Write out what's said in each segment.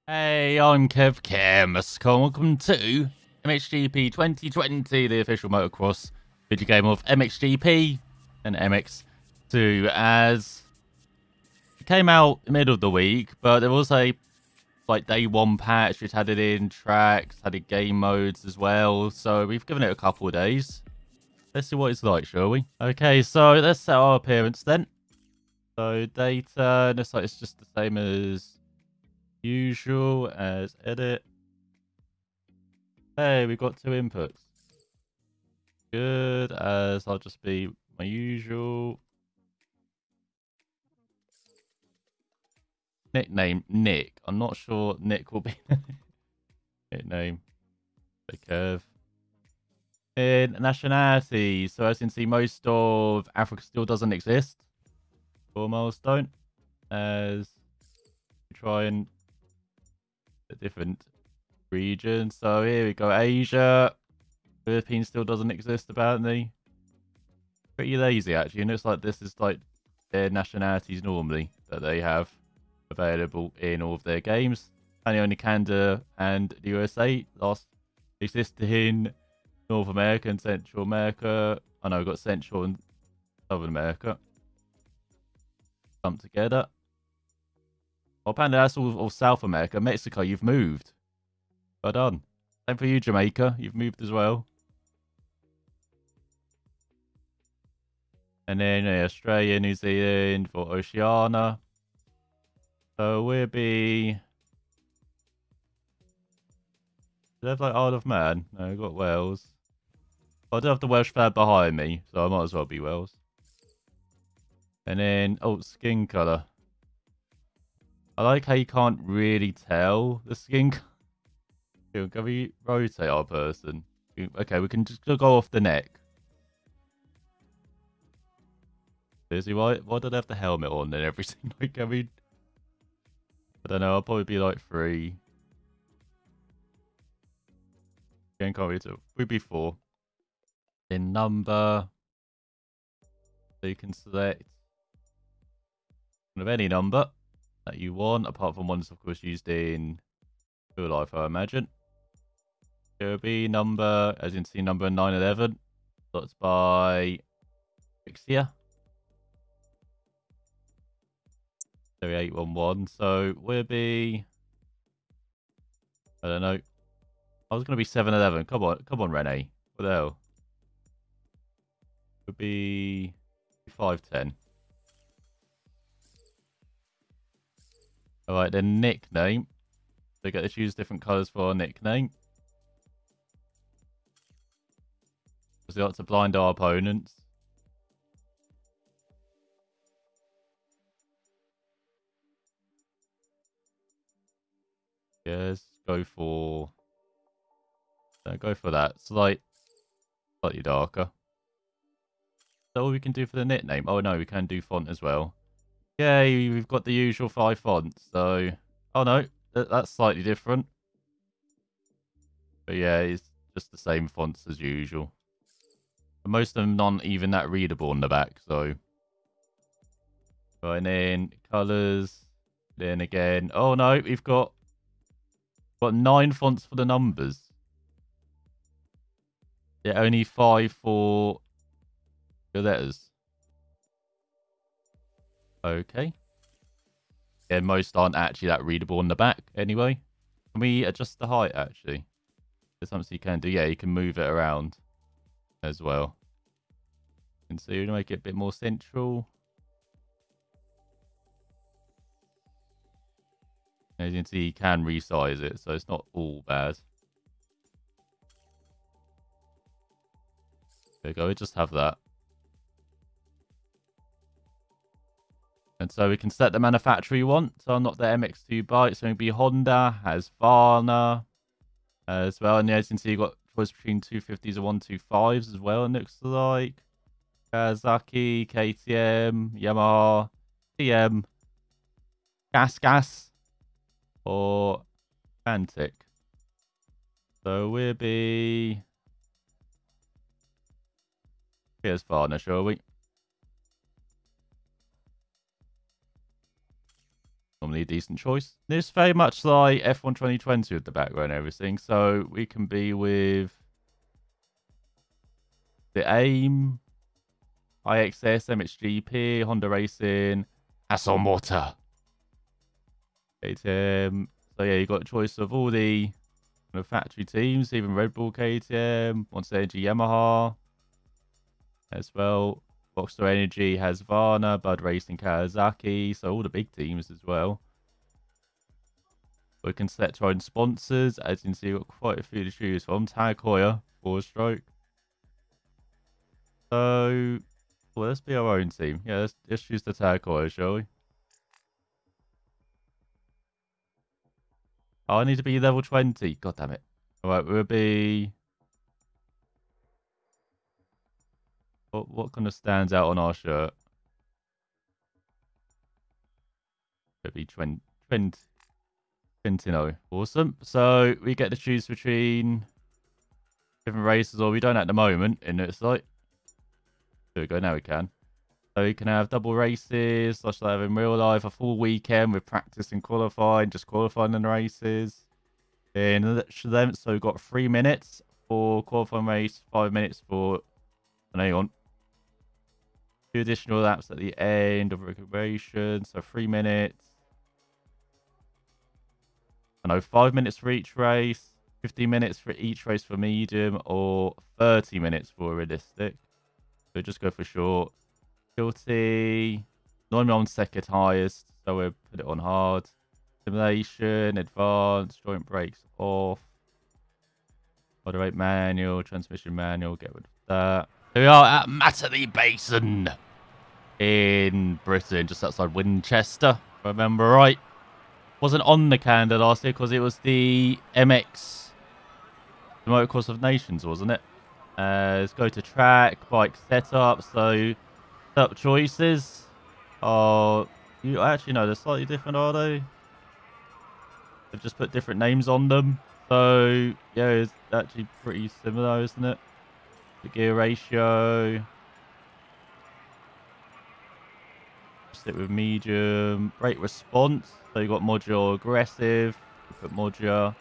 Hey, I'm Kev. Welcome to MXGP 2020, the official motocross video game of MXGP and MX2. As it came out middle of the week, but there was a day one patch which added in tracks, added game modes as well. So we've given it a couple of days. Let's see what it's like, shall we? Okay, so let's set our appearance then. So data, looks like it's just the same as usual as edit. Hey, we got two inputs. Good, as I'll just be my usual. Nickname, Nick. I'm not sure Nick will be nickname. Kev. In nationality, so as you can see, most of Africa still doesn't exist. For milestone. As we try and a different region. So here we go, Asia. Philippines still doesn't exist apparently. Pretty lazy actually. And it's like this is like their nationalities normally that they have available in all of their games. Only Canada and the USA last existed in North America and Central America. I know we've got Central and Southern America. Come together. Well, apparently that's all South America. Mexico, you've moved. Well done. Same for you, Jamaica. You've moved as well. And then Australia, New Zealand for Oceania. So we'll be... Do they have like Isle of Man? No, we've got Wales. I do have the Welsh flag behind me, so I might as well be Wales. And then, oh, skin colour. I like how you can't really tell the skin colour. Can we rotate our person? Okay, we can just go off the neck. Seriously, why do they have the helmet on and everything? Like, I mean, I don't know, I'll probably be like 3. Again, can't read it. We'd be 4. In number, so you can select of any number that you want, apart from ones, of course, used in real life, I imagine. It will be number, as you can see, number 911. That's by Fixia. 3811. So we'll be, I don't know. I was going to be 711. Come on, Renee. What the hell? Would be 510. Alright, then nickname. So we get to choose different colours for our nickname. Because we like to blind our opponents. Yes, go for that. Slightly darker. Is that all we can do for the nickname? Oh no, we can do font as well. Yay, we've got the usual 5 fonts. So, oh no, that's slightly different. But yeah, it's just the same fonts as usual. And most of them not even that readable on the back, so. Right, and then colours. Then again, oh no, we've got 9 fonts for the numbers. Yeah, only 5 for the letters. Okay. Yeah, most aren't actually that readable on the back anyway. Can we adjust the height actually? There's something you can do. Yeah, you can move it around as well. And so you make it a bit more central. As you can see, you can resize it, so it's not all bad. There we go, we just have that. And so we can set the manufacturer you want. So not the MX2 bike, so it'll be Honda, has Varna as well. And as you can see, you've got choice between 250s and 125s as well, it looks like. Kawasaki, KTM, Yamaha, TM, Gas, or Antic. So we'll be... Here's Varna, shall we? normally a decent choice. It's very much like F1 2020 with the background and everything. So we can be with the AIM, IXS, MXGP, Honda Racing, Aston Martin. KTM. So yeah, you got a choice of all the factory teams, even Red Bull, KTM, Monster Energy, Yamaha as well. Boxster Energy has Varna, Bud Racing, Kawasaki, so all the big teams as well. We can select our own sponsors. As you can see, we've got quite a few to choose from. Tag Heuer, 4-stroke. So, well, let's be our own team. Yeah, let's choose the Tag Heuer, shall we? Oh, I need to be level 20. God damn it. Alright, we'll be... What kind of stands out on our shirt? It'll be 20. 20. Awesome. So, we get to choose between different races, or we don't at the moment, and it's like... There we go, now we can. So you can have double races, such like in real life, a full weekend with practice and qualifying, just qualifying in the races. So we've got 3 minutes for qualifying race, 5 minutes for, hang on, 2 additional laps at the end of recuperation, so 3 minutes. 5 minutes for each race, 15 minutes for each race for medium, or 30 minutes for realistic. So just go for short. Guilty. Normally on second highest, so we'll put it on hard. Simulation, advanced, joint brakes off. Moderate manual, transmission manual, get rid of that. Here we are at Matterley Basin in Britain, just outside Winchester, if I remember right. Wasn't on the calendar last year because it was the MX, the Motocross of Nations, wasn't it? Let's go to track, bike setup. So, setup choices are, you actually know they're slightly different, are they? They've just put different names on them. So, yeah, it's actually pretty similar, isn't it? The gear ratio. Stick with medium. Brake response. So, you got modular aggressive. We put modular.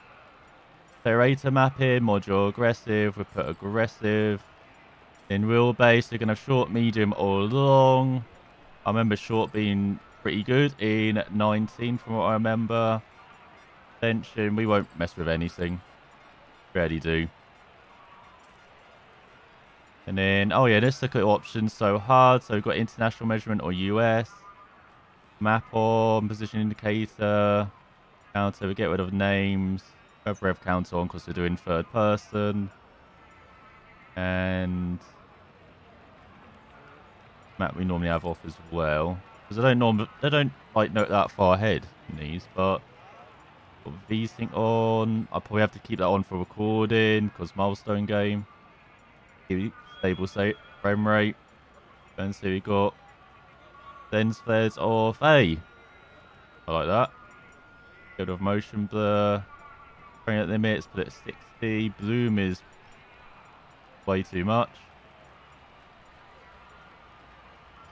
Accelerator mapping, modular aggressive, we put aggressive. In wheelbase, you're going to have short, medium, or long. I remember short being pretty good in 19 from what I remember. Tension, we won't mess with anything. Rarely do. And then, oh yeah, let's look at options. So hard, so we've got international measurement or US. Map on, position indicator. Counter, we get rid of names. Have rev counter on because we're doing third person. And map we normally have off as well. Because they don't like note that far ahead in these, but got V-Sync on. I'll probably have to keep that on for recording because milestone game. Stable frame rate. And so we got lens flares off. Hey! I like that. Get rid of motion blur. Bring at limits, put it at 60. Bloom is way too much.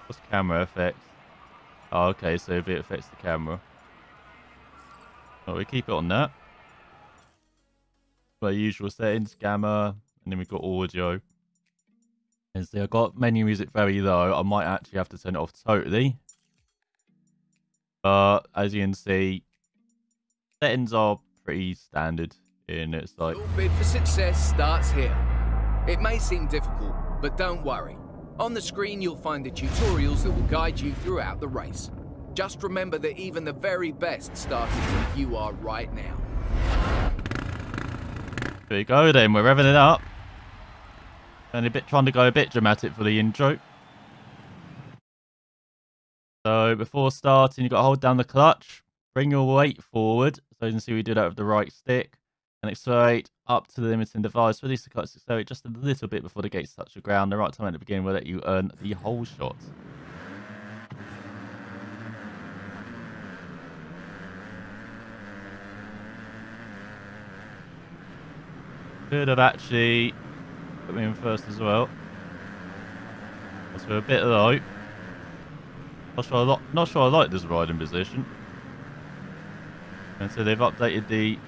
What's camera effects? Oh, okay, so if it affects the camera. Well, we keep it on that. Our usual settings, gamma, and then we've got audio. And see, I've got menu music very low. I might actually have to turn it off totally. But as you can see, settings are pretty standard in it's like Your bid for success starts here. It may seem difficult, but don't worry. On the screen you'll find the tutorials that will guide you throughout the race. Just remember that even the very best started where you are right now. There we go then, we're revving it up. And trying to go a bit dramatic for the intro. So before starting, you've got to hold down the clutch. Bring your weight forward. So you can see we do that with the right stick. And accelerate up to the limiting device. Release the clutch to accelerate just a little bit before the gates touch the ground. The right time at the beginning will let you earn the whole shot. Could have actually put me in first as well. That's for a bit low. Not sure I like this riding position. And so they've updated the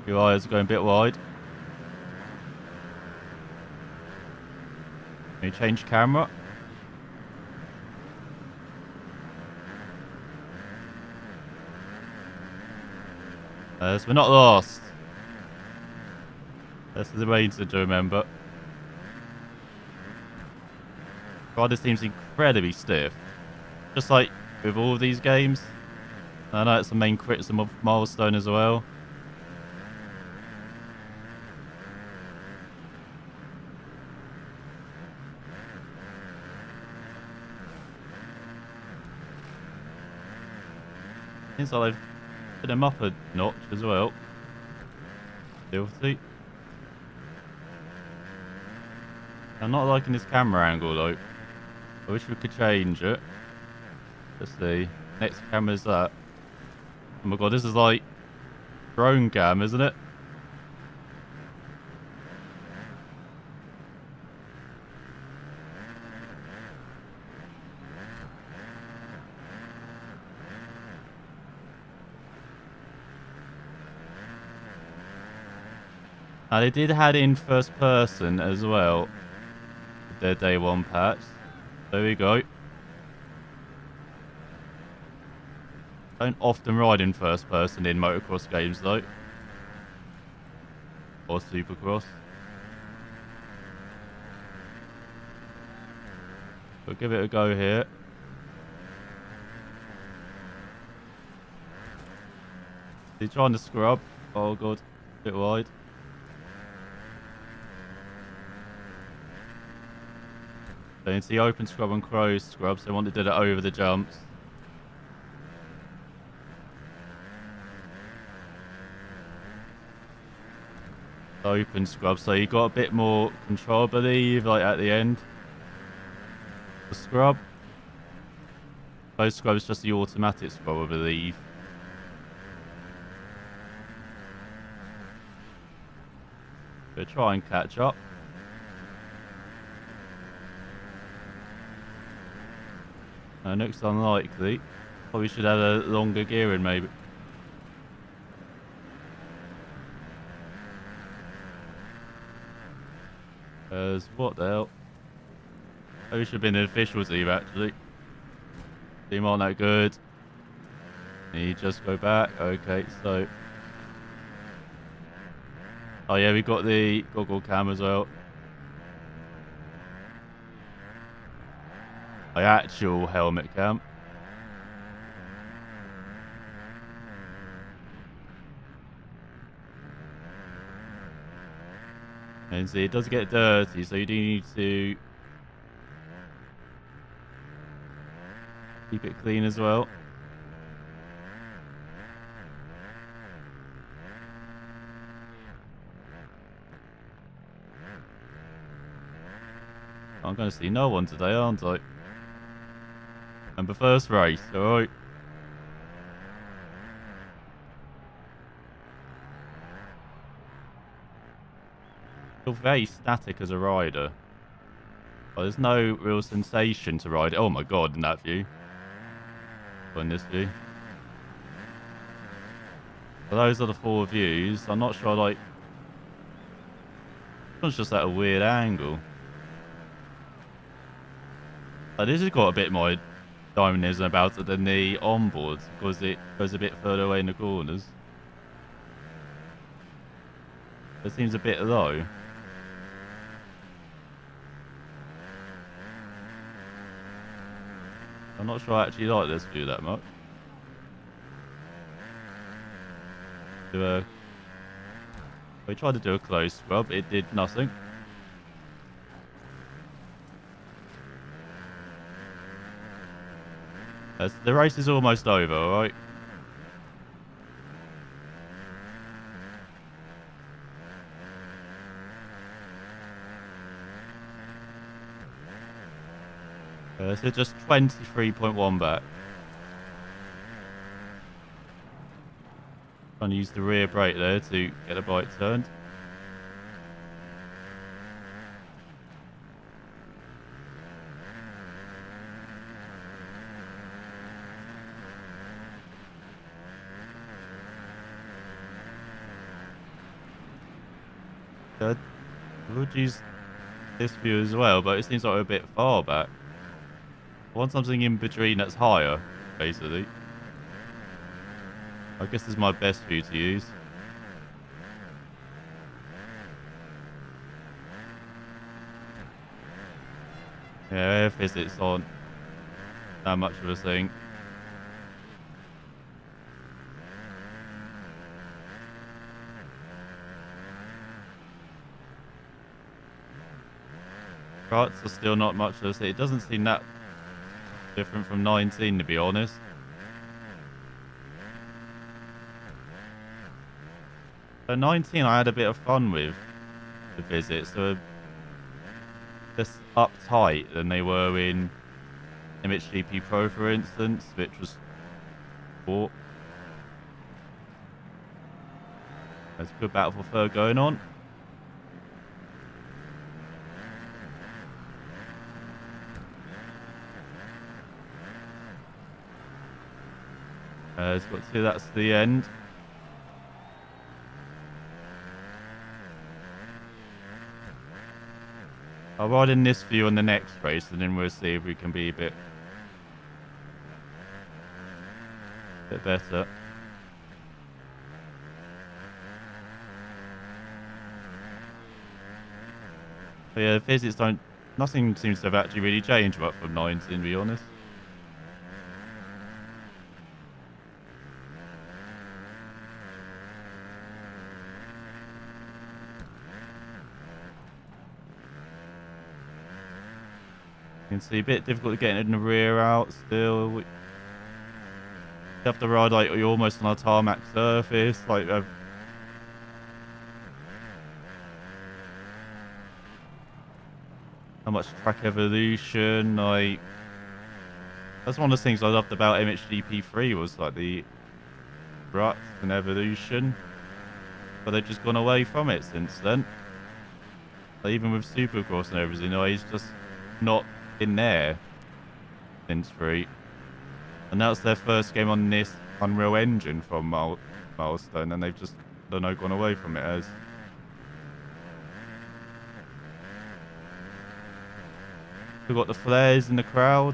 UI is going a bit wide. Can you change camera? So we're not lost. That's the main thing to remember. God, this seems incredibly stiff. Just like with all of these games. I know it's the main criticism of Milestone as well. Seems like they've put them up a notch as well. Filthy. I'm not liking this camera angle though. I wish we could change it. Let's see. Next camera's that. Oh my god, this is like drone cam, isn't it? They did add in first person as well with their day one patch. There we go. Don't often ride in first person in motocross games though. Or supercross. We'll give it a go here. He's trying to scrub. Oh god, a bit wide. So it's the open scrub and closed scrub, so they wanted to do it over the jumps. Open scrub, so you got a bit more control, I believe, like at the end. The scrub. Closed scrub is just the automatic scrub, I believe. We'll try and catch up. Looks unlikely. Probably should have a longer gearing, maybe. What the hell? Oh, we should have been an official team, actually. Team aren't that good. You just go back. Okay, so... Oh yeah, we got the goggle cam as well. The actual helmet cam. And see, it does get dirty, so you do need to keep it clean as well. I'm going to see no one today, aren't I? And the first race, alright. Feel very static as a rider. Oh, there's no real sensation to ride it. Oh my god, in that view. Or in this view. So those are the 4 views. I'm not sure, like... It's just at a weird angle. This has got a bit more dynamism about it than the onboard, because it goes a bit further away in the corners. It seems a bit low. I'm not sure I actually like this view that much. We tried to do a close scrub, it did nothing. The race is almost over, alright? So just 23.1 back. Trying to use the rear brake there to get the bike turned. I would use this view as well, but it seems like we're a bit far back. I want something in between that's higher, basically. I guess this is my best view to use. Yeah, air physics aren't that much of a thing. Ruts are still not much of a thing. It doesn't seem that different from 19, to be honest. So 19 I had a bit of fun with the visits. They were less uptight than they were in MXGP Pro, for instance, which was sport. There's a good battle for third going on. It's got two, that's the end. I'll ride in this view on the next race, and then we'll see if we can be a bit better. But yeah, the physics don't... Nothing seems to have actually really changed much from 19, to be honest. You can see a bit difficult getting in the rear out still. You have to ride like you're almost on a tarmac surface, like how much track evolution, like that's one of the things I loved about MXGP3 was like the ruts and evolution, but they've just gone away from it since then. Like, even with Supercross and everything, he's just not in there since 3, and that's their first game on this Unreal Engine from Milestone, and they've just, I don't know, gone away from it as. We've got the flares in the crowd.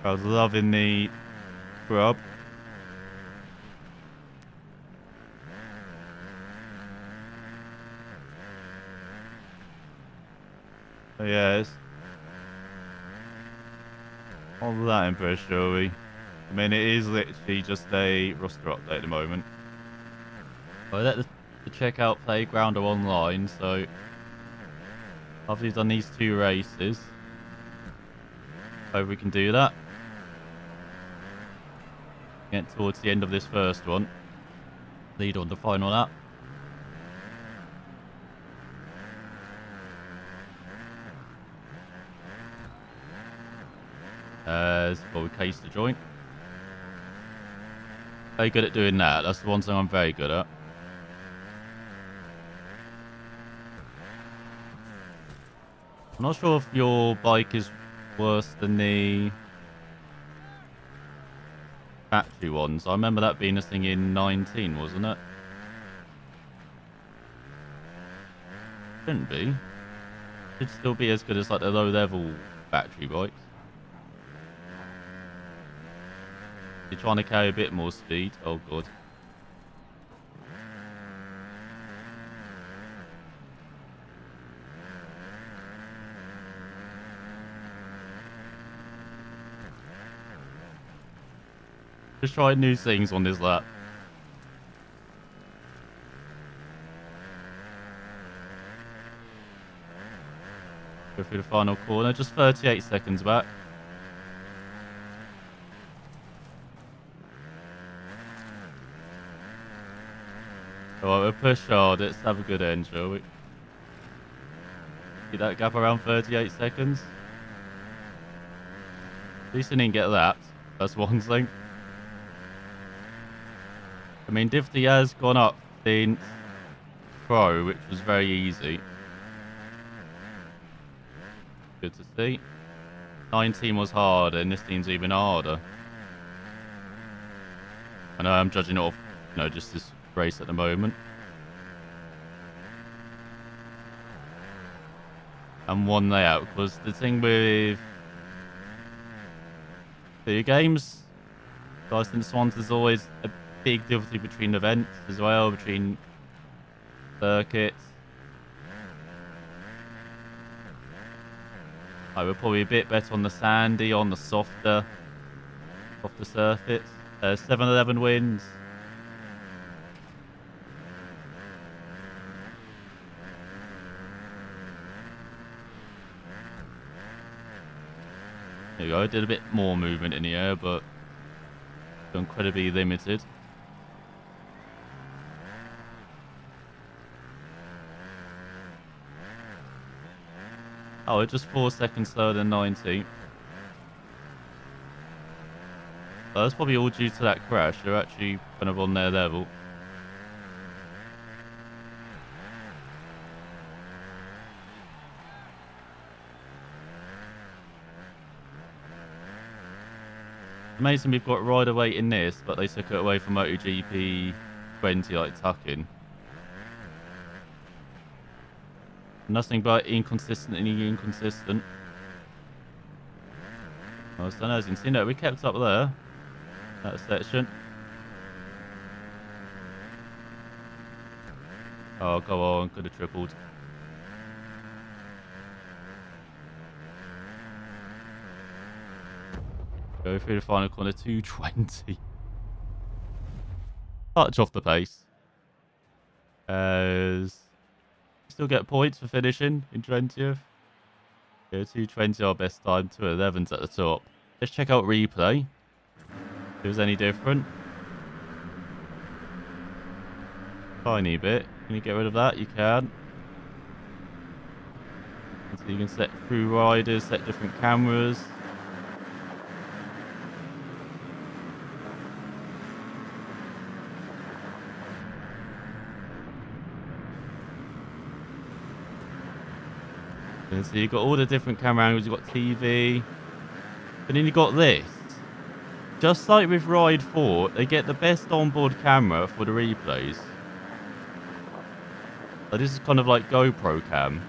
I was loving the grub. So yeah, it's all that impressed, shall we? I mean, it is literally just a roster update at the moment. I let the checkout playground are online, so after we've done these 2 races, hope we can do that. Get towards the end of this first one. Lead on the final lap. Well, case the joint. Very good at doing that. That's the one thing I'm very good at. I'm not sure if your bike is worse than the factory ones. I remember that being a thing in 19, wasn't it? Shouldn't be. Should still be as good as like the low-level factory bikes. You're trying to carry a bit more speed. Oh god. Just trying new things on this lap. Go through the final corner, just 38 seconds back. Alright, we'll push hard. Let's have a good end, shall we? Get that gap around 38 seconds. At least I didn't get lapped. That's one thing. I mean, difficulty has gone up since Pro, which was very easy. Good to see. 19 was hard, and this team's even harder. I know I'm judging it off, you know, just this race at the moment. And one layout, because the thing with video games, I think Swans, there's always a big difference between events as well, between circuits. We're probably a bit better on the sandy, on the softer surface. 7-11 wins. There you go. I did a bit more movement in the air, but incredibly limited. Oh, it's just 4 seconds slower than 19. So that's probably all due to that crash. They're actually kind of on their level. Amazing we've got rider weight in this, but they took it away from MotoGP 20 like tucking. Nothing but inconsistently inconsistent. I don't know, as you can see, no, we kept up there. That section. Oh, go on, could have tripled. Go through the final corner, 220. Touch off the pace. As still get points for finishing in 20th. Yeah, 220 our best time, 211's at the top. Let's check out replay. If it was any different. Tiny bit. Can you get rid of that? You can. And so you can set through riders, set different cameras. And so you've got all the different camera angles, you've got TV. And then you've got this. Just like with Ride 4, they get the best onboard camera for the replays. So this is kind of like GoPro cam.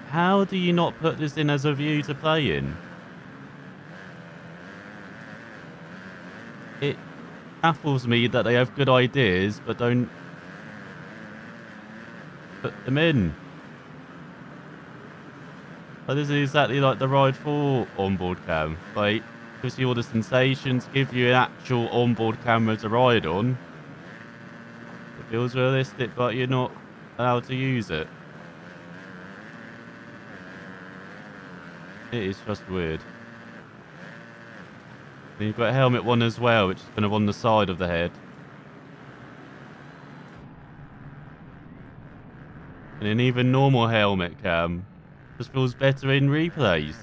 How do you not put this in as a view to play in? It baffles me that they have good ideas, but don't put them in. But this is exactly like the Ride 4 onboard cam. Like, gives you all the sensations, give you an actual onboard camera to ride on. It feels realistic, but you're not allowed to use it. It is just weird. Then you've got helmet one as well, which is kind of on the side of the head. And an even normal helmet cam just feels better in replays.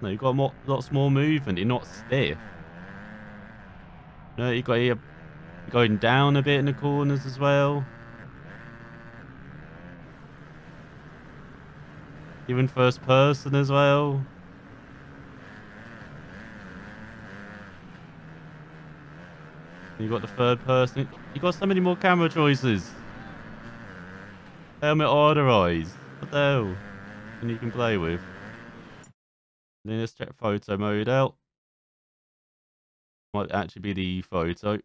No, you've got lots more movement. You're not stiff. No, you've got you're going down a bit in the corners as well. Even first person as well. You got the third person. You got so many more camera choices. Helmet or other eyes. What the hell? And you can play with. And then let's check photo mode out. Might actually be the photo.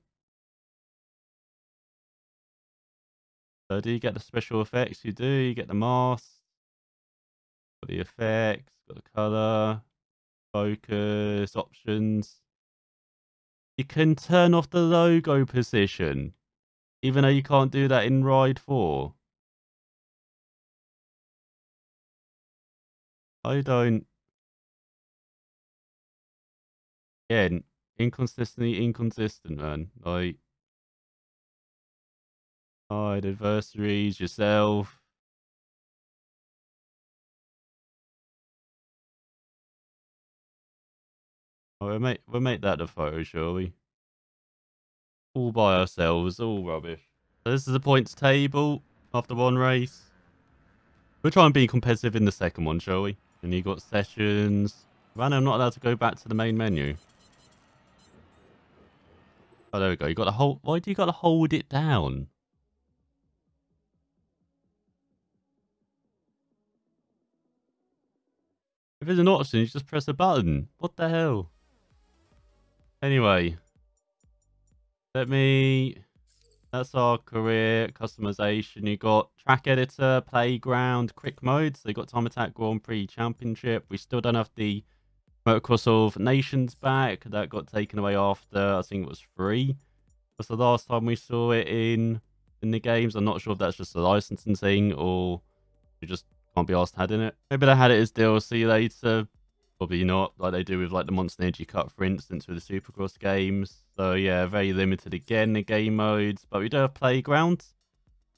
So do you get the special effects? You do. You get the mask. Got the effects. Got the color. Focus. Options. You can turn off the logo position, even though you can't do that in Ride 4. I don't. Again, inconsistent, man. Like, hide adversaries, yourself. Oh, we'll make that the photo, shall we? All by ourselves, all rubbish. So this is the points table after one race. We'll try and be competitive in the second one, shall we? And you got sessions. Man, I'm not allowed to go back to the main menu. Oh, there we go. You got to hold. Why do you got to hold it down? If there's an option, you just press a button. What the hell? Anyway, that's our career customization. You got track editor, playground, quick mode. So you got time attack Grand Prix Championship. We still don't have the Motocross of Nations back. That got taken away after, I think it was 3. That's the last time we saw it in the games. I'm not sure if that's just a licensing thing or you just can't be asked to add in it. Maybe they had it as DLC later. Probably not, like they do with like the Monster Energy Cup, for instance, with the Supercross games. So yeah, very limited again, the game modes. But we do have playgrounds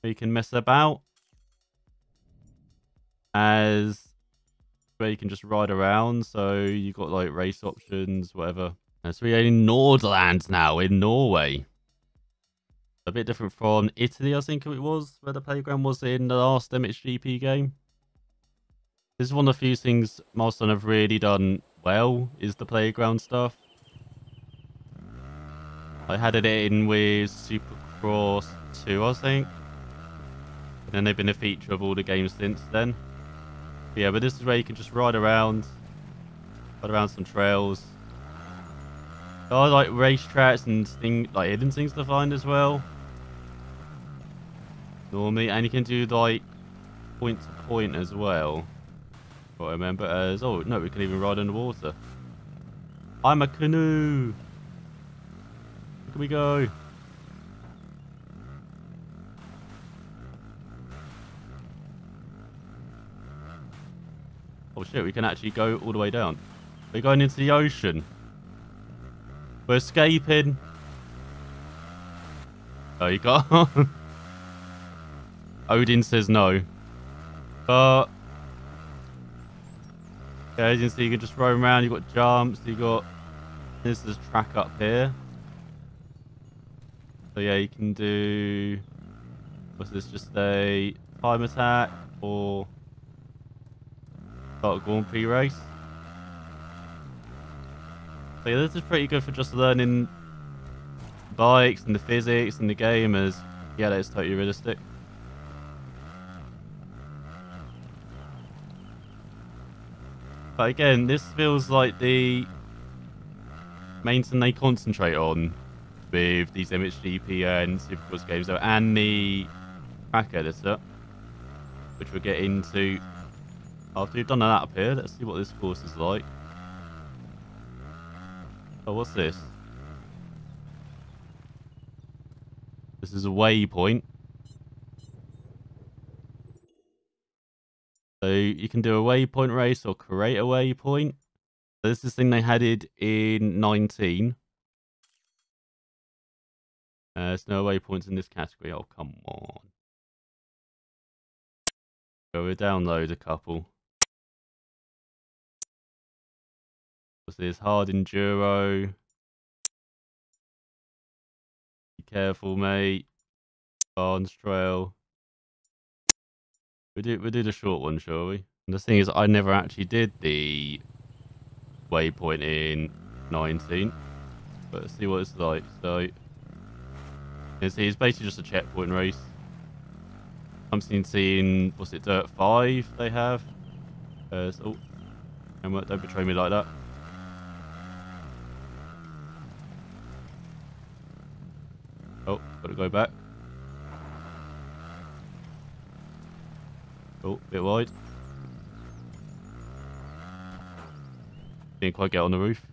where you can mess about. As where you can just ride around. So you got like race options, whatever. And so we're in Nordland now, in Norway. A bit different from Italy, I think it was, where the playground was in the last MXGP game. This is one of the few things Milestone have really done well, is the playground stuff. I had it in with Supercross 2, I think. And then they've been a feature of all the games since then. But yeah, but this is where you can just ride around some trails. There are like racetracks and like hidden things to find as well. Normally, and you can do like point to point as well. What I remember as, oh no, we can even ride underwater. I'm a canoe. Where can we go? Oh shit, we can actually go all the way down. We're going into the ocean. We're escaping. Oh, you can't. Odin says no. But yeah, as you can see, you can just roam around. You've got jumps. You've got this is track up here. So yeah, you can do. What's this? Just a time attack or start a Grand Prix race. So yeah, this is pretty good for just learning bikes and the physics and the game. As yeah, that's totally realistic. But again, this feels like the main thing they concentrate on with these MXGP and Supercross games, and the track editor, which we'll get into after we've done that up here. Let's see what this course is like. Oh, what's this? This is a waypoint. So you can do a waypoint race or create a waypoint. So this is the thing they had it in 19. There's no waypoints in this category. Oh, come on. So we'll download a couple. What's this? Hard enduro. Be careful, mate. Barnes Trail. We'll do the short one, shall we? And the thing is, I never actually did the waypoint in 19. But let's see what it's like. So, you can see it's basically just a checkpoint race. I'm seeing, what's it, Dirt 5 they have. So, don't betray me like that. Oh, gotta go back. Oh, bit wide. Didn't quite get on the roof.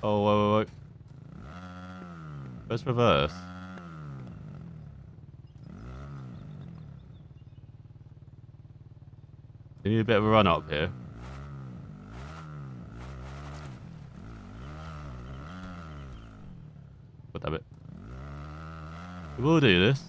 Oh, wait. Let's reverse. We need a bit of a run up here. God damn it. We will do this.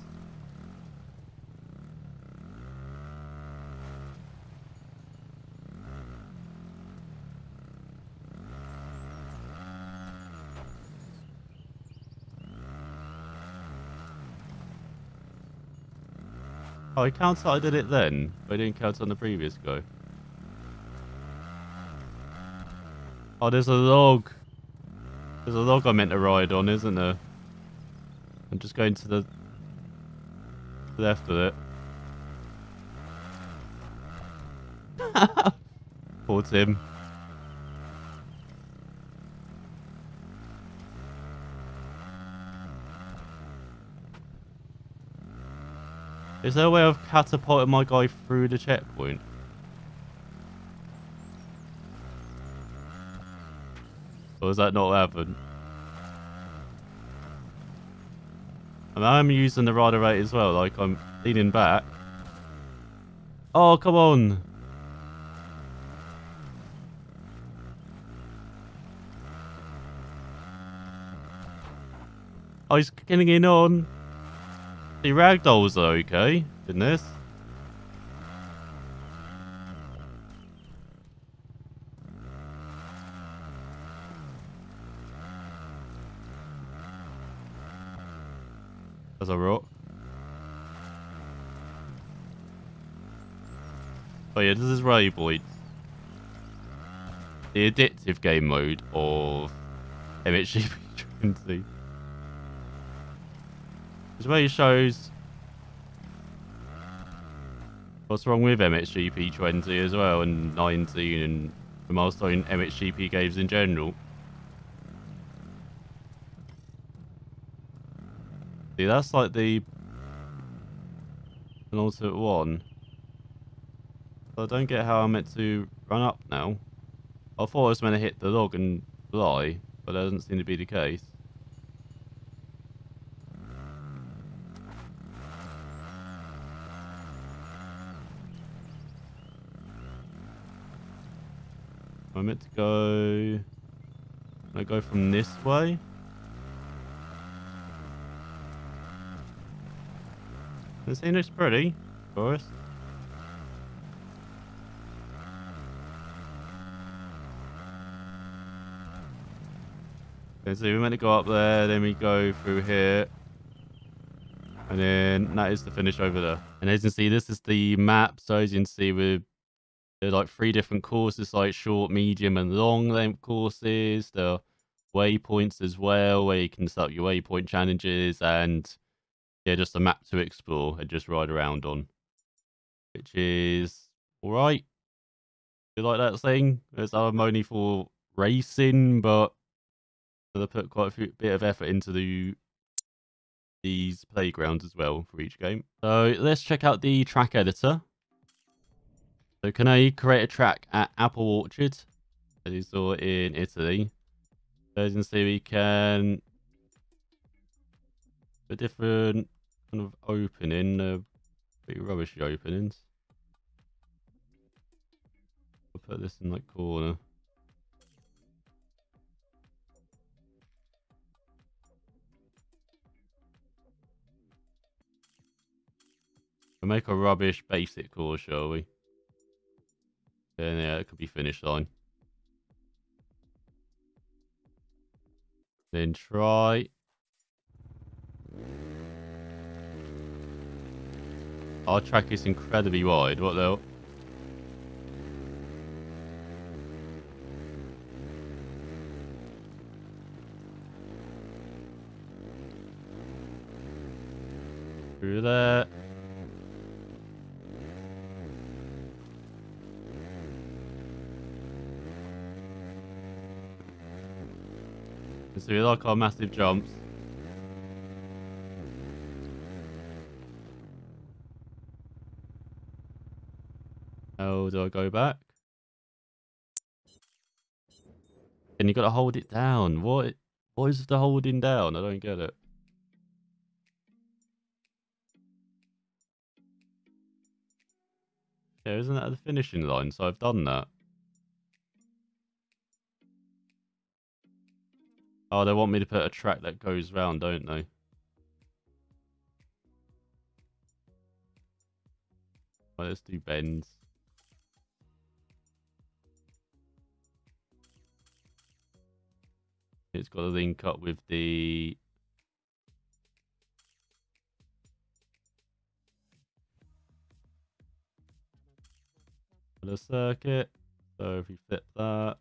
Oh, I counted I did it then. But I didn't count on the previous go. Oh, there's a log. There's a log I meant to ride on, isn't there? I'm just going to the left of it. Poor Tim. Is there a way of catapulting my guy through the checkpoint? Or is that not happen? I mean, I'm using the rider rate as well, like I'm leaning back. Oh, come on! Oh, he's getting in on. The ragdolls are okay in this. There's a rock. Oh yeah, this is Waypoint. The addictive game mode of MXGP 20. This where it shows what's wrong with MXGP 20 as well, and 19, and the milestone MXGP games in general. See, that's like the penultimate one. So I don't get how I'm meant to run up now. I thought I was meant to hit the log and fly, but that doesn't seem to be the case. I'm meant to go... Can I go from this way? This scene looks pretty, of course. Okay, so we're meant to go up there, then we go through here. And then that is the finish over there. And as you can see, this is the map. So as you can see, there are like 3 different courses, like short, medium, and long length courses. There are waypoints as well, where you can set up your waypoint challenges, and yeah, just a map to explore and just ride around on, which is all right. You like that thing? It's only for racing, but they put quite a bit of effort into these playgrounds as well for each game. So let's check out the track editor. So can I create a track at Apple Orchard, as you saw in Italy? So as you can see, we can a different kind of opening, pretty rubbishy openings. I'll put this in like corner. We'll make a rubbish basic course, shall we? And yeah, it could be finish line. Then try. Our track is incredibly wide. What the hell? Through there. So we like our massive jumps. How do I go back? And you gotta hold it down. What is the holding down? I don't get it. Yeah, isn't that the finishing line? So I've done that. Oh, they want me to put a track that goes round, don't they? Right, let's do bends. It's got to link up with the... the circuit. So if we flip that,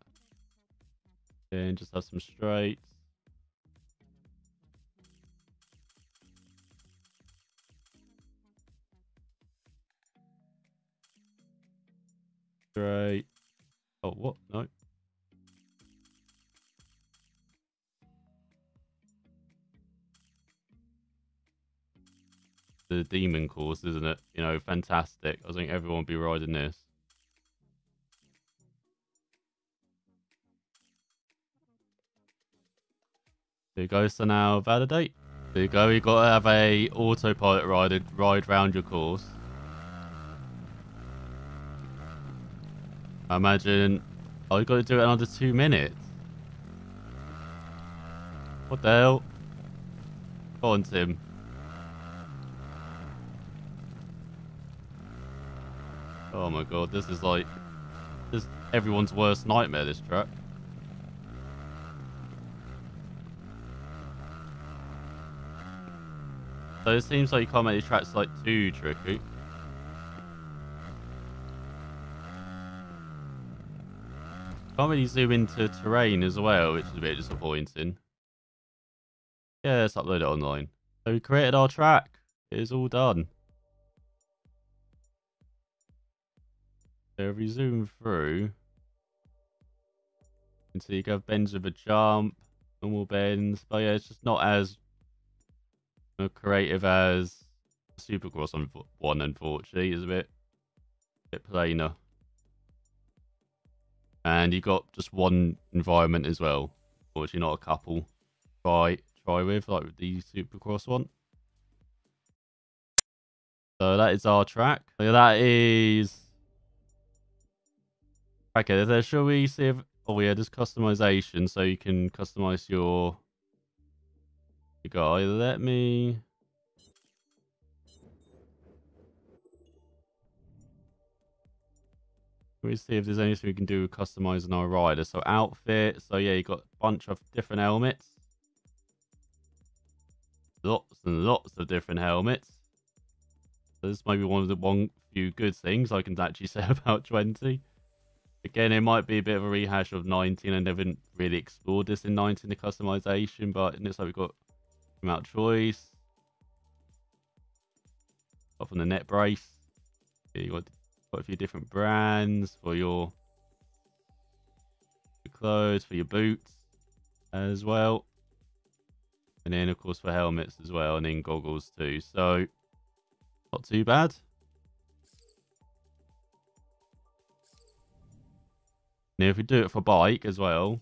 then just have some straights. Straight. Oh, what? No. The demon course, isn't it? You know, fantastic. I think everyone will be riding this. There you go. So now validate. There you go. You got to have a autopilot ride round your course. I imagine. Oh, you got to do it in under 2 minutes. What the hell? Go on, Tim. Oh my god, this is like everyone's worst nightmare, this track. So it seems like you can't make these tracks like too tricky. Can't really zoom into terrain as well, which is a bit disappointing. Yeah, let's upload it online. So we created our track. It is all done. So if we zoom through, you can see you can have bends with a jump, normal bends, but yeah, it's just not as creative as Supercross on one, unfortunately. It's a bit plainer. And you got just one environment as well, fortunately not a couple. Try with, like with the Supercross one. So that is our track. So that is... Okay, there, shall we see if... Oh yeah, there's customization, so you can customize your guy. Let me... Let me see if there's anything we can do with customizing our rider. So outfit. So yeah, you got a bunch of different helmets. Lots and lots of different helmets. So this might be one of the few good things I can actually say about 20. Again, it might be a bit of a rehash of 19. I never really explored this in 19, the customization, but it looks like we've got amount of choice. Off from the net brace. Yeah, you got quite a few different brands for your clothes, for your boots as well. And then, of course, for helmets as well, and then goggles too. So, not too bad. Now, if we do it for bike as well,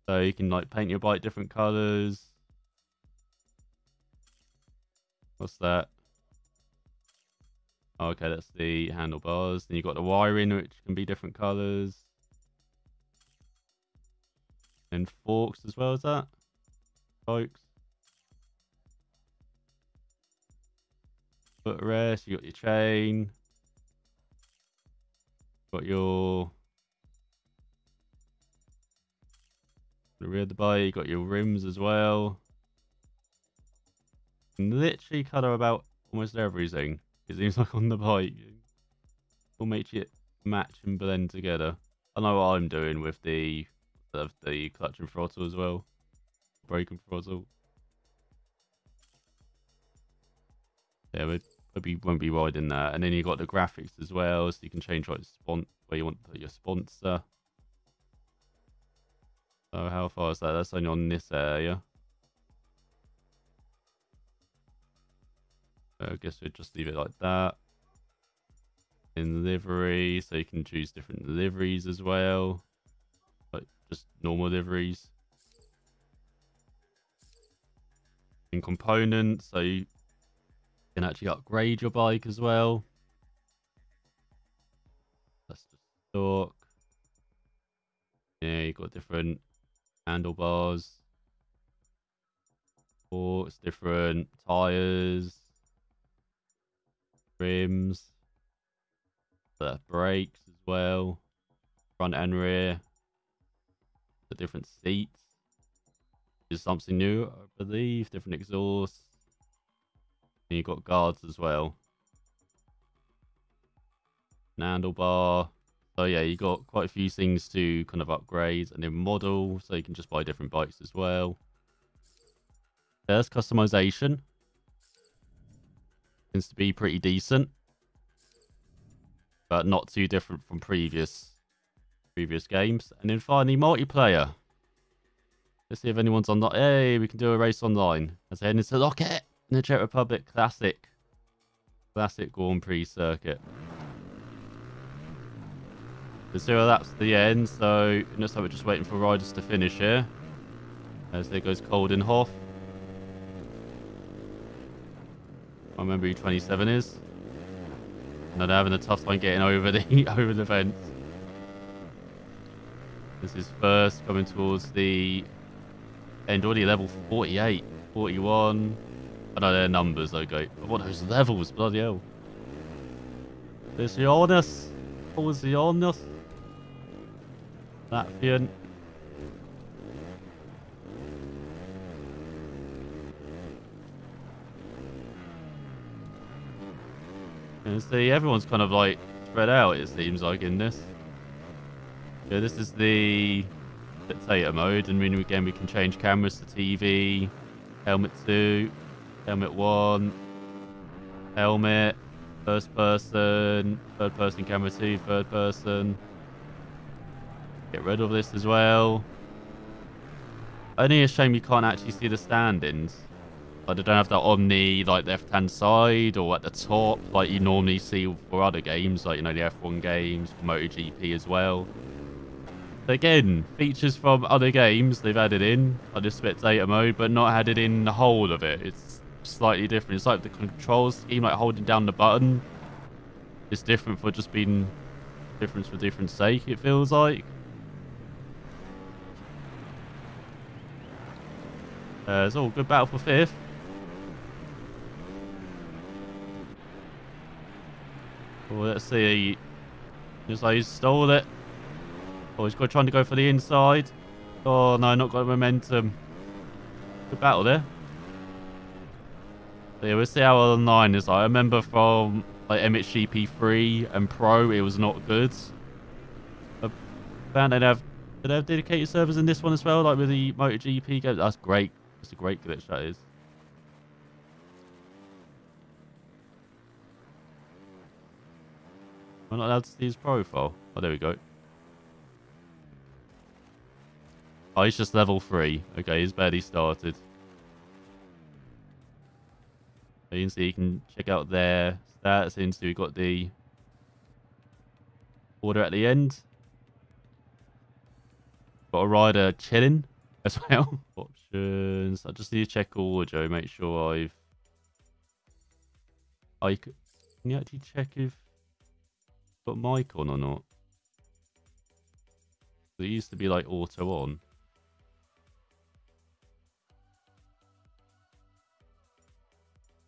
so you can like paint your bike different colors. What's that? Oh, okay, that's the handlebars. Then you've got the wiring, which can be different colors. And forks as well as that. Spokes. Footrest, you got your chain. Got your... The rear of the bike, you got your rims as well. You can literally colour about almost everything. It seems like on the bike. Will make it match and blend together. I know what I'm doing with the clutch and throttle as well. Brake and throttle. Yeah, we probably won't be riding that. And then you got the graphics as well, so you can change like where you want to put your sponsor. So how far is that? That's only on this area. So I guess we'll just leave it like that. In livery, so you can choose different liveries as well. Like just normal liveries. In components, so you can actually upgrade your bike as well. That's the stock. Yeah, you've got different handlebars. Forks, different tires. Rims. So brakes as well. Front and rear. The different seats. Is something new, I believe. Different exhausts. And you've got guards as well. an handlebar. So yeah, you got quite a few things to kind of upgrade and then model, so you can just buy different bikes as well. There's customization. Seems to be pretty decent, but not too different from previous games. And then finally, multiplayer. Let's see if anyone's on. Hey, we can do a race online. Let's head into Locket in the Czech Republic. Classic Grand Prix circuit. The 0 laps to the end, so it looks like we're just waiting for riders to finish here. As there goes Cold and Hoff. I remember who 27 is. And they're having a tough time getting over the over the fence. This is first coming towards the end, already level 48, 41. I know their numbers, okay. But what are those levels? Bloody hell. There's the honest. What was the honest? Latvian. And see, everyone's kind of like spread out, it seems like, in this. Yeah, this is the Spectator Mode, and again we can change cameras to TV, helmet 2, helmet 1, helmet, first person, third person camera 2, third person. Get rid of this as well. Only a shame you can't actually see the stand-ins. Like, they don't have that on the left-hand side or at the top like you normally see for other games, like, you know, the F1 games, MotoGP as well. But again, features from other games they've added in, like the Spectator Mode, but not added in the whole of it. It's slightly different. It's like the control scheme, like holding down the button, is different for just being different for different sake, it feels like. It's all good battle for 5th. Well, let's see. Just like he stole it. Oh, he's trying to go for the inside. Oh no, not got momentum. Good battle there. So yeah, we'll see how online is. I remember from like MXGP 3 and Pro, it was not good. I found did they have dedicated servers in this one as well, like with the MotoGP game? That's great. That's a great glitch, that is. I'm not allowed to see his profile. Oh, there we go. Oh, he's just level 3. Okay, he's barely started. So you can see, you can check out their stats. Into we've got the order at the end. Got a rider chilling as well. Options. I just need to check audio, make sure I've. Can you actually check if got mic on or not? It used to be like auto on.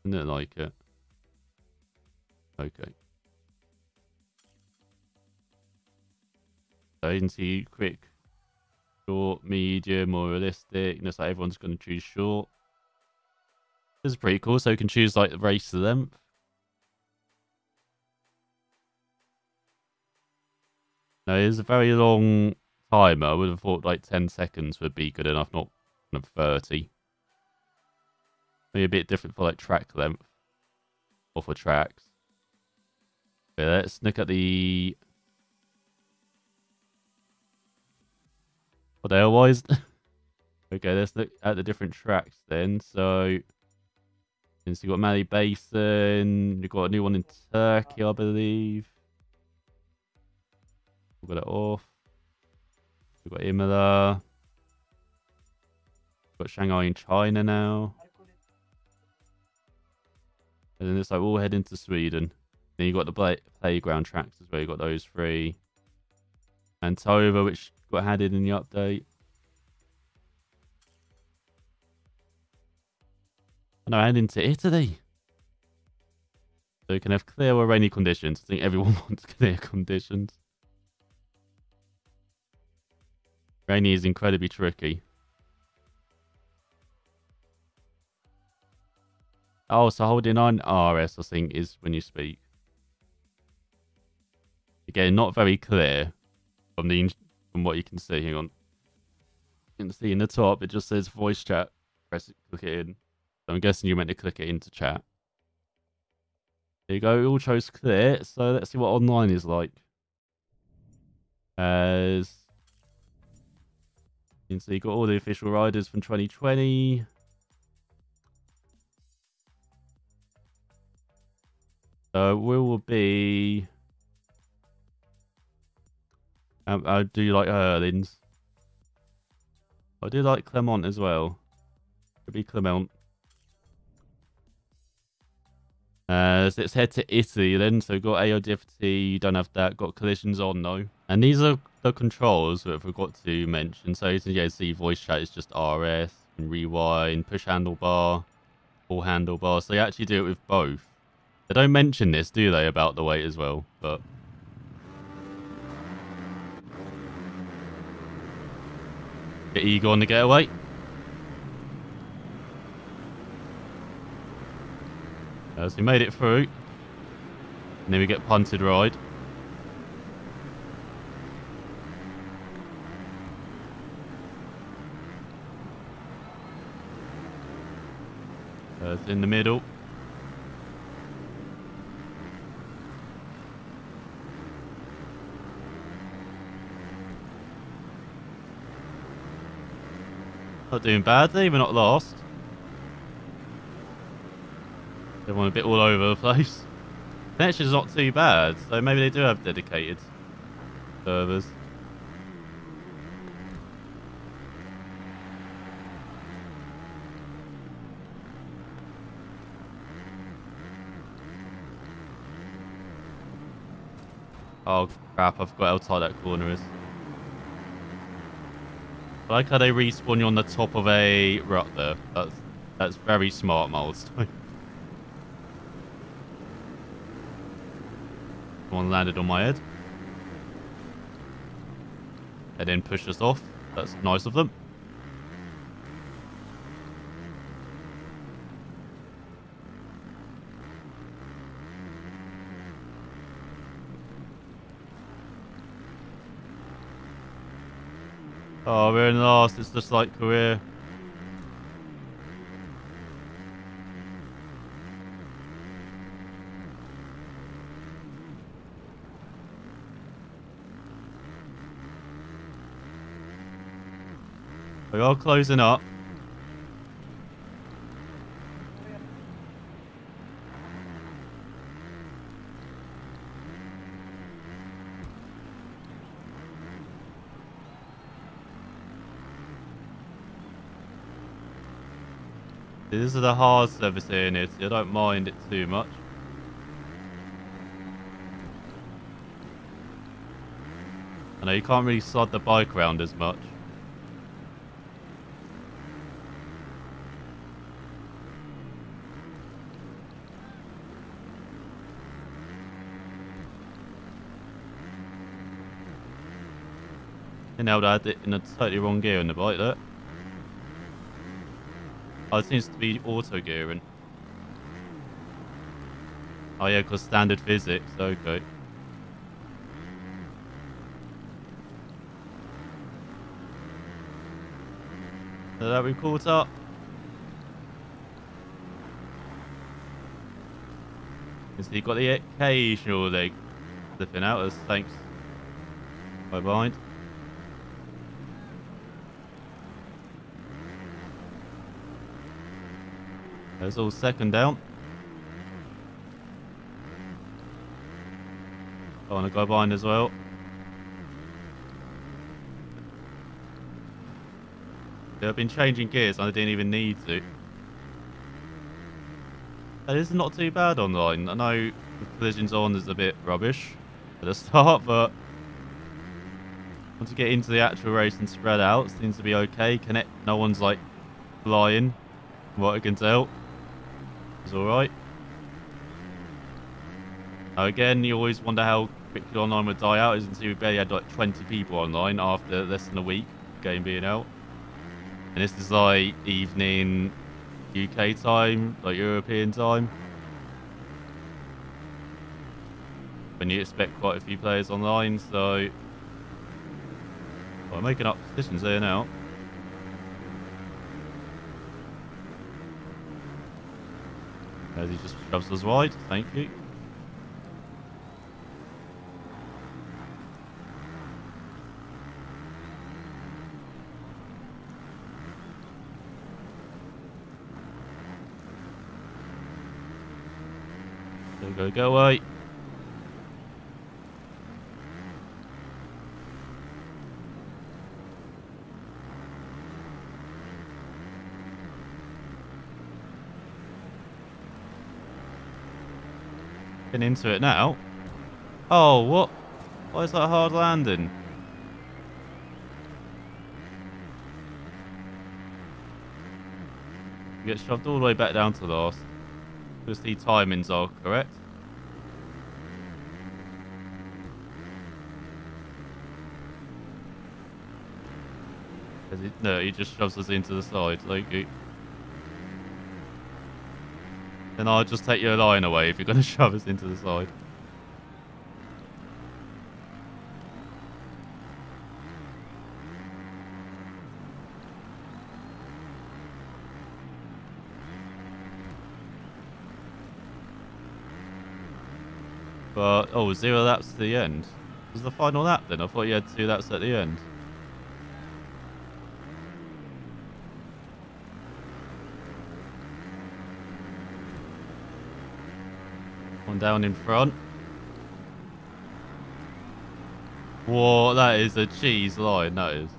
Didn't like it. Okay. So you can see quick, short, medium, or realistic. Looks like everyone's going to choose short. This is pretty cool. So you can choose like the race length. No, it's a very long timer. I would have thought like 10 seconds would be good enough, not kind of 30. Maybe a bit different for like track length or for tracks. Okay, let's look at the. Otherwise, okay, let's look at the different tracks then. So, since you've got Mali Basin, you've got a new one in Turkey, I believe. We've got it off. We've got Imola. We've got Shanghai in China now. And then it's like we'll head into Sweden. Then you've got the playground tracks as well. You've got those 3. And Tova, which got added in the update. And I head into Italy. So you can have clear or rainy conditions. I think everyone wants clear conditions. Rainy is incredibly tricky. Oh, so holding on RS, I think, is when you speak. Again, not very clear from what you can see. Hang on. You can see in the top, it just says voice chat. Press it, click it in. So I'm guessing you're meant to click it into chat. There you go. It all shows clear. So let's see what online is like. As you can see, you got all the official riders from 2020. So we will be. I do like Erlins. I do like Clement as well. Could be Clement. So let's head to Italy then. So got AO difficulty, you don't have that. Got collisions on though. And these are the controls that I forgot to mention. So as you can see, voice chat is just RS, and rewind, push handlebar, pull handlebar. So you actually do it with both. They don't mention this, do they, about the weight as well? But get eager on the getaway. So we made it through. And then we get punted ride. It's in the middle. Not doing badly, we're not lost. Everyone a bit all over the place. Connection's not too bad, so maybe they do have dedicated servers. Oh crap, I forgot how tight that corner is. I like how they respawn you on the top of a rut there. That's very smart, Milestone. One landed on my head. And then pushed us off. That's nice of them. Oh, we're in last. It's just like career. We are closing up. This is the hard service here in Italy. I don't mind it too much. I know you can't really slide the bike around as much. And now I had it in a totally wrong gear in the bike there. Oh, it seems to be auto gearing. Oh yeah, because standard physics, okay. So that we caught up. So you've got the occasional leg flipping out as thanks. By behind. There's all second down. I want to go behind as well. I've been changing gears and I didn't even need to. This is not too bad online. I know with collisions on is a bit rubbish at the start, but once you get into the actual race and spread out, it seems to be okay. No one's like flying, from what I can tell. It's alright. Now again, you always wonder how quickly online would die out. As you can see, we barely had like 20 people online after less than a week, game being out. And this is like evening UK time, like European time. when you expect quite a few players online. So we're making up positions here now. As he just shoves us wide. Thank you. Go away. Getting into it now. Oh, what? Why is that hard landing? You get shoved all the way back down to last. Because the timings are correct. No, he just shoves us into the side. Thank you. Then I'll just take your line away if you're going to shove us into the side. But, oh, 0 laps to the end. Was the final lap then? I thought you had 2 laps at the end. One down in front. Whoa, that is a cheese line, that is.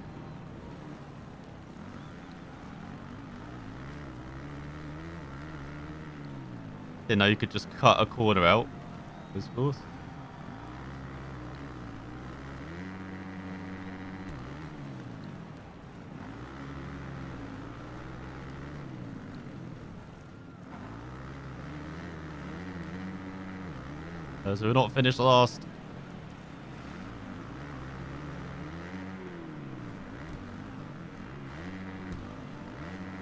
Didn't know you could just cut a corner out. Of course. So we're not finished last.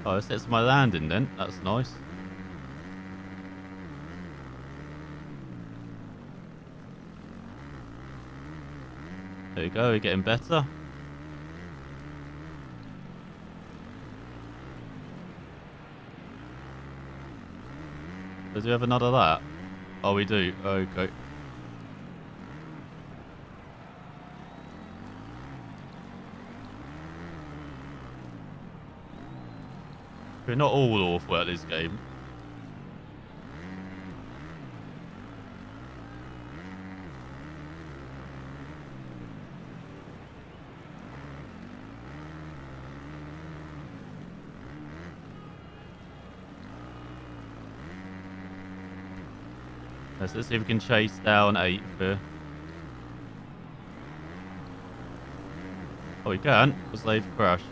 Oh, this is my landing then. That's nice. There you go, we're getting better. Does we have another lap? Oh, we do. Okay. We're not all awful at this game. Let's see if we can chase down 8 here. Oh, we can, because they've crashed.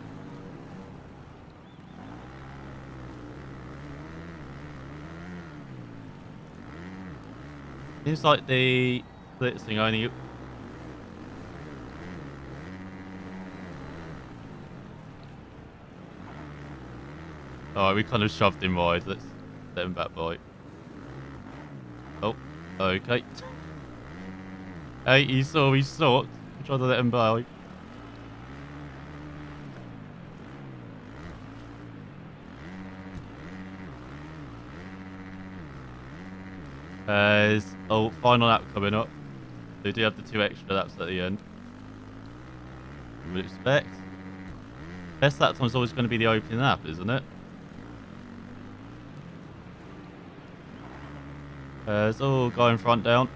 Seems like the blitzing only... Alright, we kind of shoved him wide. Let's let him back by. Oh, okay. Hey, he saw me stalked. I tried to let him by. Oh, final lap coming up. So we do have the 2 extra laps at the end. We would expect. Best lap time is always going to be the opening lap, isn't it? So guy in front down.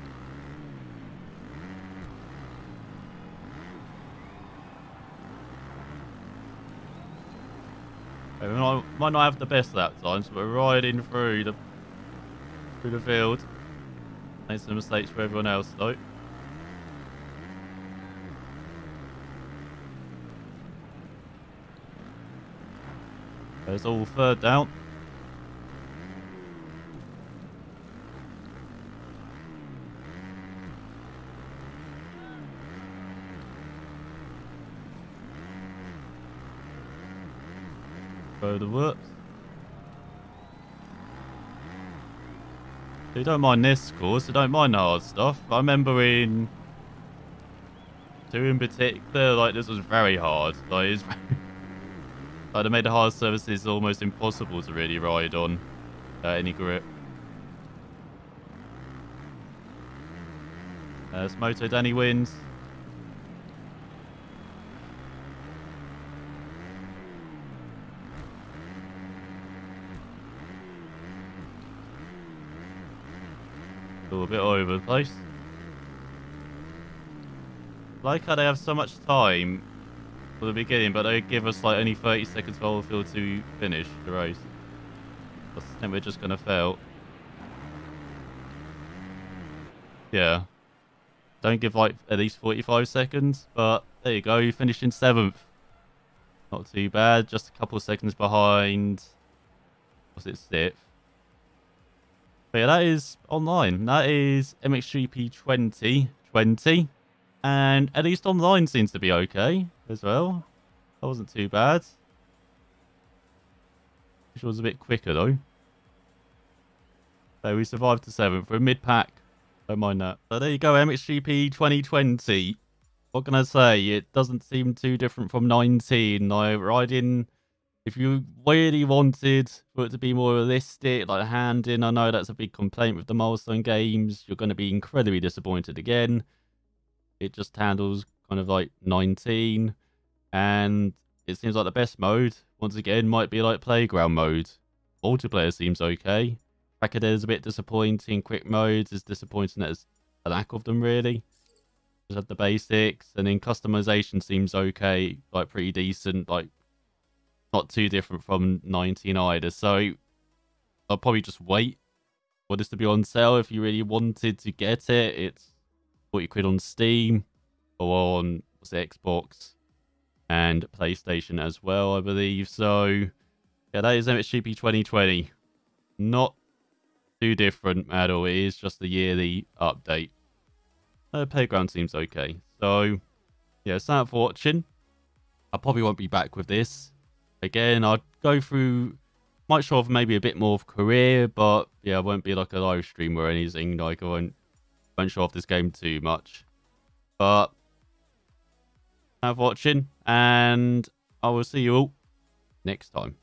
Okay, we might not have the best lap times, but we're riding through the field. Made some mistakes for everyone else though. There's all 3rd down. Go the works. So you don't mind this course, you don't mind the hard stuff. I remember in 2 in particular, like this was very hard. Like, it's like they made the hard surfaces almost impossible to really ride on any grip. It's Moto Danny wins. A little bit all over the place. Like how they have so much time for the beginning, but they give us like only 30 seconds for Oldfield to finish the race. I think we're just gonna fail. Yeah. Don't give like at least 45 seconds, but there you go, you finished in 7th. Not too bad, just a couple of seconds behind. Was it 6th? But yeah, that is online. That is MXGP 2020. And at least online seems to be okay as well. That wasn't too bad. Which was a bit quicker though. So we survived to 7th. We're mid-pack. Don't mind that. So there you go, MXGP 2020. What can I say? It doesn't seem too different from 19. Like, riding, if you really wanted for it to be more realistic, like hand-in, I know that's a big complaint with the milestone games. You're going to be incredibly disappointed again. It just handles kind of like 19. And it seems like the best mode, once again, might be like playground mode. Multiplayer seems okay. Tracker is a bit disappointing. Quick modes is disappointing. There's a lack of them, really. Just have the basics. And then customization seems okay. Like, pretty decent. Like, not too different from 19 either. So, I'll probably just wait for this to be on sale. If you really wanted to get it, it's 40 quid on Steam. Or on, what's it, Xbox. And PlayStation as well, I believe. So, yeah, that is MXGP 2020. Not too different at all. It is just a yearly update. Playground seems okay. So, yeah, thanks for watching. I probably won't be back with this. Again, I'd go through, might show off maybe a bit more of career, but yeah, I won't be like a live stream or anything. Like, I won't show off this game too much. But, thanks for watching, and I will see you all next time.